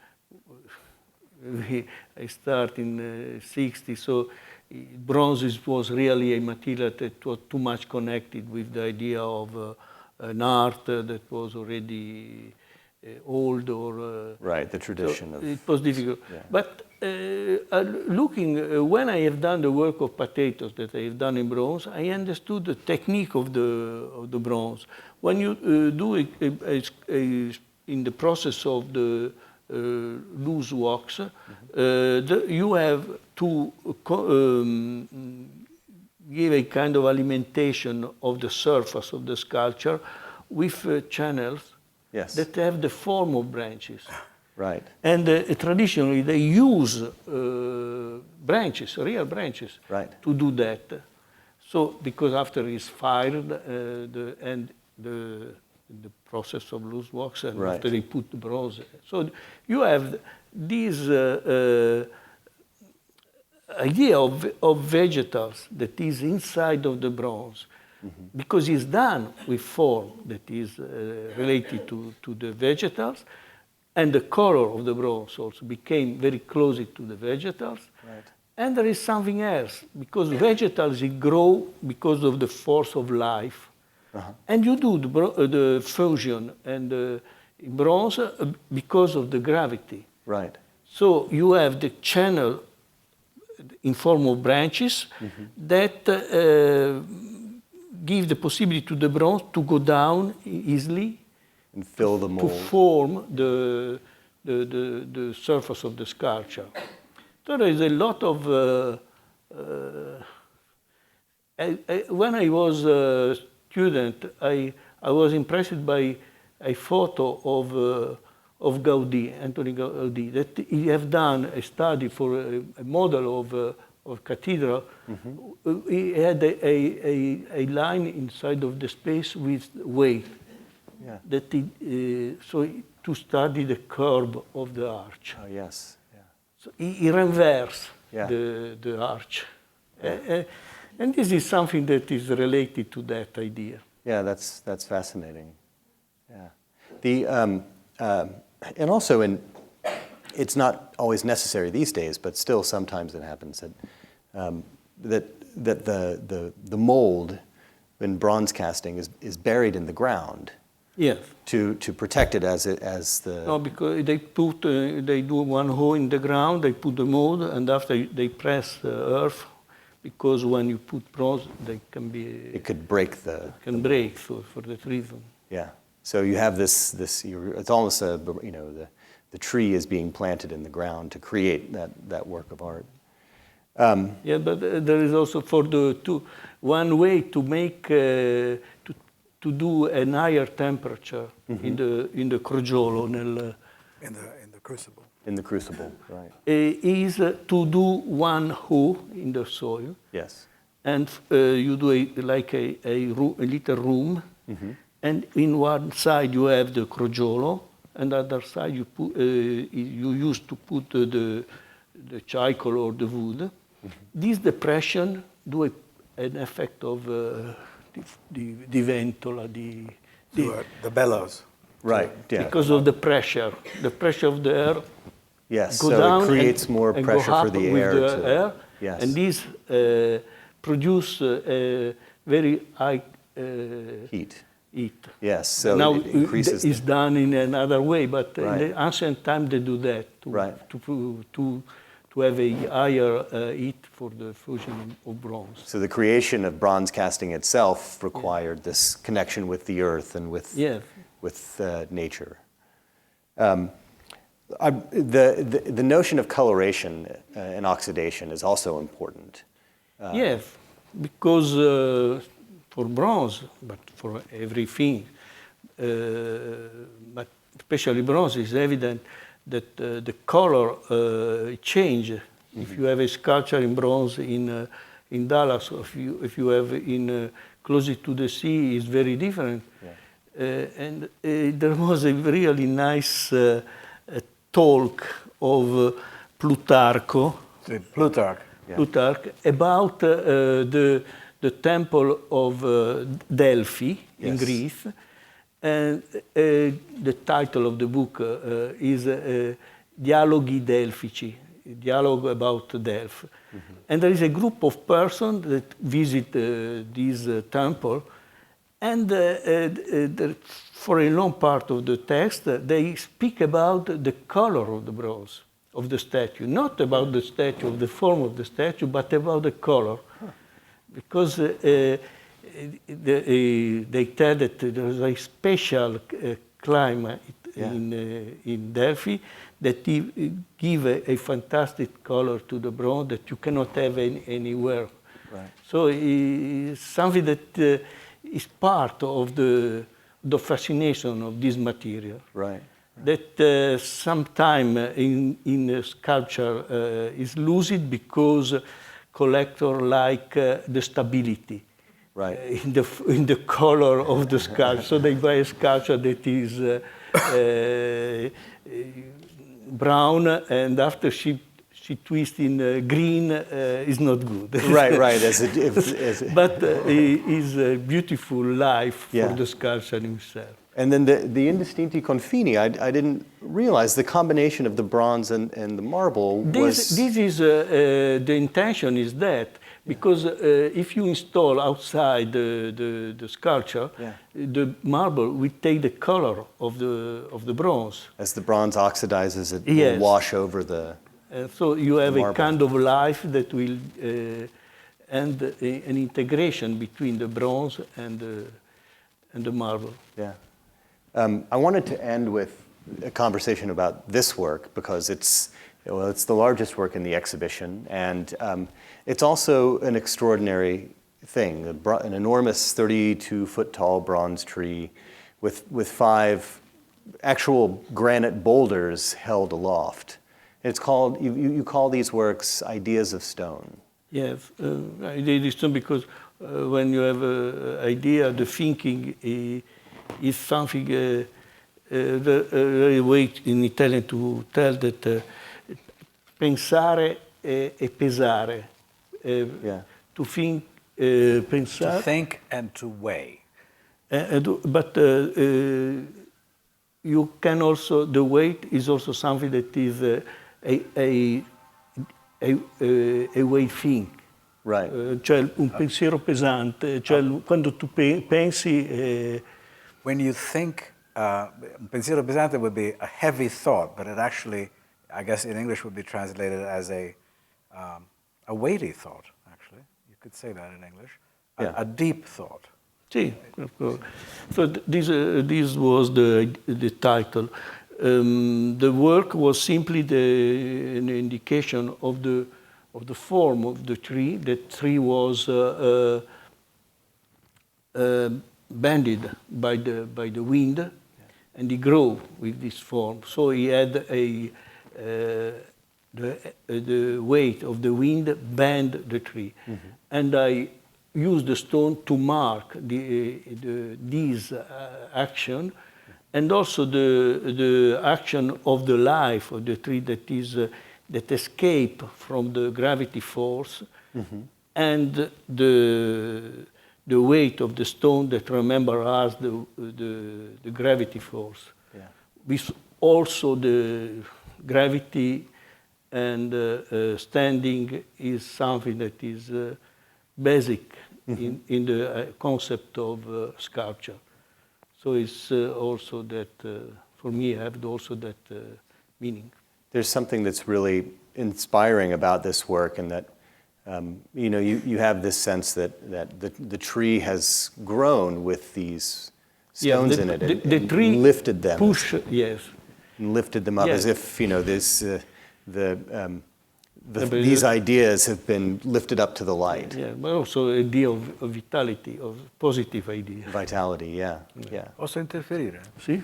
I start in '60s, so bronze was really a material that was too much connected with the idea of an art that was already old or... right, the tradition of... It was difficult. Yeah. But looking, when I have done the work of potatoes that I have done in bronze, I understood the technique of the bronze. When you do in the process of the loose wax, you have to give a kind of alimentation of the surface of the sculpture with channels that have the form of branches. Right. And traditionally they use branches, real branches, to do that. So because after it's fired, the process of loose wax, and after they put the bronze. So you have this idea of vegetals that is inside of the bronze, because it's done with form that is related to the vegetals, and the color of the bronze also became very close to the vegetals. Right. And there is something else, because vegetals grow because of the force of life. And you do the fusion and the bronze because of the gravity. Right. So you have the channel in form of branches that give the possibility to the bronze to go down easily and fill the mold, to form the surface of the sculpture. So there is a lot of when I was a student, I was impressed by a photo of Gaudí, Anthony Gaudí, that he have done a study for a model of cathedral. He had a line inside of the space with weight. Yeah. That so to study the curve of the arch. Oh yes. Yeah. So he reverse the arch. Yeah. And this is something that is related to that idea. Yeah, that's fascinating. Yeah, the and also it's not always necessary these days, but still sometimes it happens that the mold in bronze casting is buried in the ground. Yes. To protect it as the... No, because they do one hole in the ground, they put the mold, and after they press the earth, because when you put bronze, they can be... It could break break, so for that reason. Yeah. So you have this it's almost the tree is being planted in the ground to create that work of art. Yeah, but there is also one way to make... to do a higher temperature in the crogiolo, in the crucible. In the crucible, right. Is to do one hole in the soil. Yes. And you do a little room, and in one side you have the crogiolo, and the other side you used to put the charcoal or the wood. This depression do an effect of the ventola, the bellows. Right, yeah. Because of the pressure of the air Yes, go so down it creates and, more and pressure go up for the with air the to... air, Yes. and these produce very high Heat. heat. Yes, so Now it increases... it's done in another way, but in Right. the ancient time they do that Right. to have a higher heat for the fusion of bronze. So the creation of bronze casting itself required this connection with the earth and with, nature. The notion of coloration and oxidation is also important. Yes, because for bronze, but for everything, but especially bronze, is evident that the color change. Mm-hmm. If you have a sculpture in bronze in Dallas, or if you have in closer to the sea, is very different. Yeah. And there was a really nice talk of Plutarch. Plutarch about the temple of Delphi in Greece, and the title of the book is Dialoghi Delphici, dialogue about Delphi. Mm-hmm. And there is a group of persons that visit this temple, and for a long part of the text, they speak about the color of the bronze of the statue, not about the statue, of the form of the statue, but about the color. Huh. Because they tell that there is a special climate in Delphi that give a fantastic color to the bronze that you cannot have anywhere. Right. So it's something that is part of the fascination of this material. Right. That sometime in sculpture is lose it because collector like the stability, right, in the color of the sculpture. So they buy a sculpture that is brown, and after she twists in green, is not good. Right. But is a beautiful life for the sculpture himself. And then the indistinti confini, I didn't realize the combination of the bronze and the marble was... This is, the intention is that, because if you install outside the sculpture, the marble will take the color of the bronze. As the bronze oxidizes, it will wash over the so you have marble. A kind of life that will, and an integration between the bronze and the marble. Yeah. I wanted to end with a conversation about this work because it's the largest work in the exhibition, and it's also an extraordinary thing, an enormous 32-foot-tall bronze tree with 5 actual granite boulders held aloft. It's called, you call these works ideas of stone. Yes, ideas of stone because when you have an idea, the thinking is something, the way in Italian to tell that pensare e pesare. To think, pensare. To think and to weigh. But you can also, the weight is also something that is a way think. Right. Cioè un pensiero pesante, cioè quando tu pensi... When you think, pensiero pesante would be a heavy thought, but it actually, I guess in English would be translated as a weighty thought, actually. You could say that in English. A deep thought. Sì, of course. So this was the title. The work was simply an indication of the form of the tree. The tree was bended by the wind, and he grew with this form. So he had the weight of the wind bend the tree, and I used the stone to mark this action, and also the action of the life of the tree that escape from the gravity force, and the the weight of the stone that remember us the gravity force. Yeah. With also the gravity and standing is something that is basic in the concept of sculpture. So it's also that, for me, have also that meaning. There's something that's really inspiring about this work, and that you have this sense that the tree has grown with these stones in it, and the tree lifted them, and lifted them up, yes. as if these ideas have been lifted up to the light. Yeah, but also idea of vitality, of positive idea. Vitality, yeah. Posso interferire? See?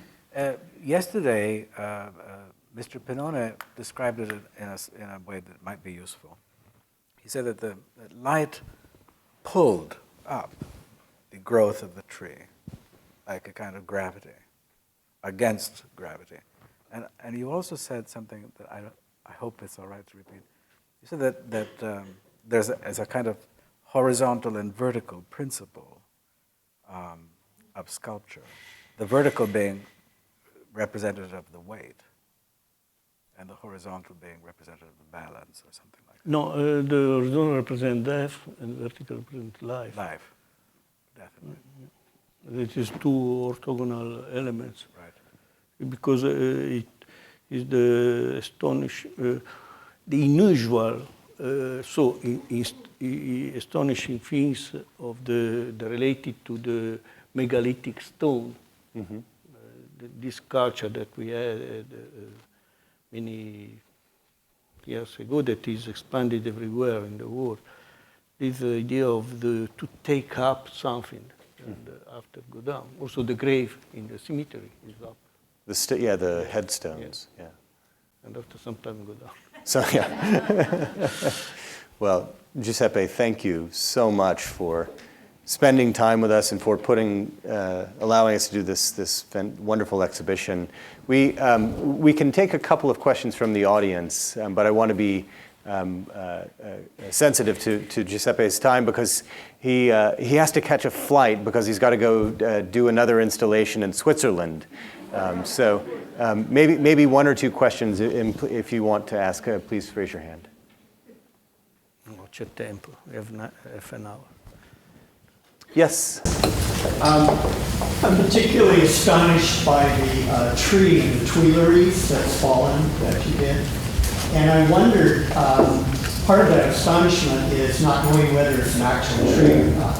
Yesterday, Mr. Penone described it in a way that might be useful. He said that the light pulled up the growth of the tree, like a kind of gravity, against gravity. And you also said something that I hope it's all right to repeat. You said that there's a kind of horizontal and vertical principle of sculpture. The vertical being representative of the weight, and the horizontal being representative of the balance, or something like that. No, the horizontal represents death, and vertical represents life. Life, definitely. It is two orthogonal elements. Right. Because it is the the unusual, astonishing things of the related to the megalithic stone. This culture that we had many years ago, that is expanded everywhere in the world. This idea of to take up something and after go down. Also the grave in the cemetery is up. The headstones, yeah. And after some time go down. So, yeah. Well, Giuseppe, thank you so much for spending time with us and for allowing us to do this wonderful exhibition. We can take a couple of questions from the audience, but I want to be sensitive to Giuseppe's time, because he has to catch a flight because he's got to go do another installation in Switzerland. So maybe one or two questions, if you want to ask, please raise your hand. Non c'è tempo, we have half an hour. Yes. I'm particularly astonished by the tree and the Tuileries that's fallen that you did. And I wondered, part of that astonishment is not knowing whether it's an actual tree or not.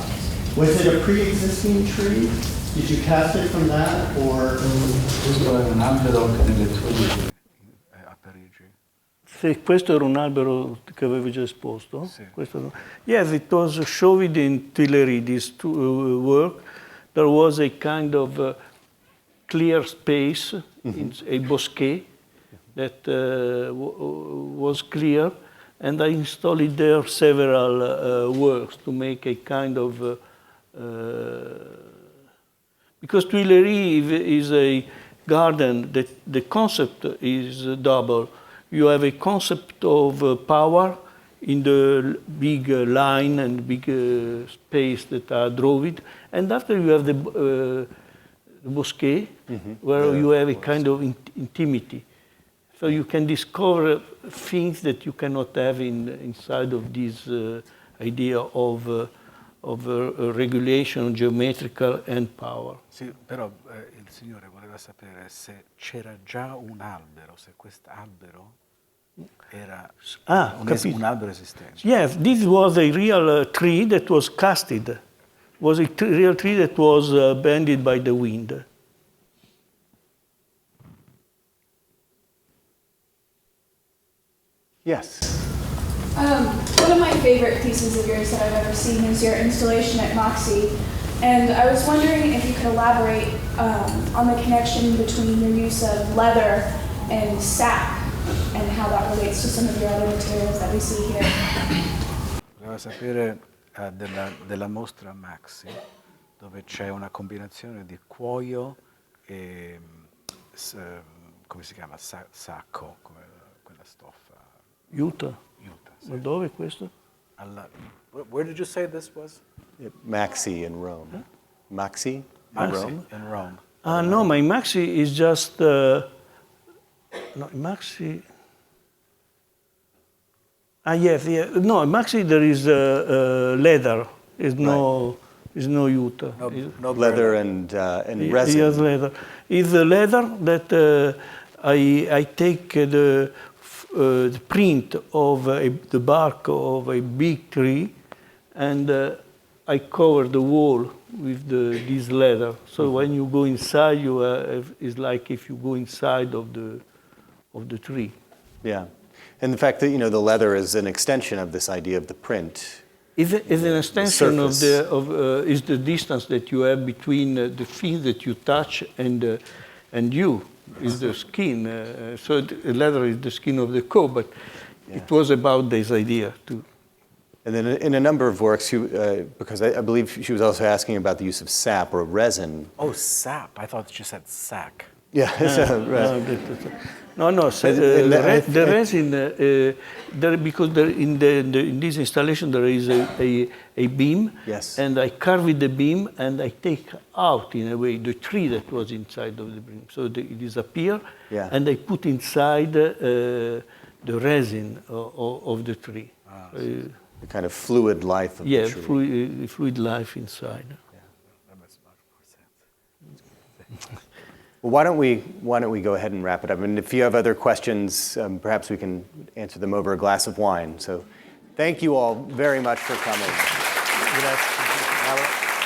Was it a pre-existing tree? Did you cast it from that, or? Se questo era un albero che avevo già esposto? Sì. Yes, it was showed in Tuileries, this work. There was a kind of clear space, in a bosquet, that was clear, and I installed there several works to make a kind of, because Tuileries is a garden that the concept is double. You have a concept of power in the big line and big space that are drawn, and after you have the bosquet, where you have a kind of intimity. So you can discover things that you cannot have inside of this idea of regulation, geometrical and power. Sì, però il signore voleva sapere se c'era già un albero, se quest'albero era un albero esistente. Yes, this was a real tree that was casted. Was a real tree that was bended by the wind. Yes. One of my favorite pieces of yours that I've ever seen is your installation at Moxie. And I was wondering if you could elaborate on the connection between your use of leather and sap and how that relates to some of your other materials that we see here. Voleva sapere della mostra Maxi, dove c'è una combinazione di cuoio e, come si chiama, sacco, come quella stoffa. Juta. Juta, sì. Ma dove è questo? Where did you say this was? Maxi in Rome. Maxi in Rome? In Rome. No, my Maxi is just no, Maxi. Yes, yeah. No, Maxi there is leather. Is no jute. No Leather and resin. Yes, leather. It's the leather that I take the print of the bark of a big tree, and I cover the wall with this leather. So when you go inside, it's like if you go inside of the tree. Yeah. And the fact that, the leather is an extension of this idea of the print. It's an extension of surface. is the distance that you have between the thing that you touch and you is the skin. So the leather is the skin of the coat, but it was about this idea too. And then in a number of works, because I believe she was also asking about the use of sap or resin. Oh, sap. I thought you said sack. Yeah. No, the resin, because in this installation there is a beam, Yes. and I carve the beam and I take out, in a way, the tree that was inside of the beam. So it disappears, and I put inside the resin of the tree. The kind of fluid life of the tree. Fluid life inside. Yeah, that makes much more sense. Well, why don't we go ahead and wrap it up? And if you have other questions, perhaps we can answer them over a glass of wine. So thank you all very much for coming. Gracias.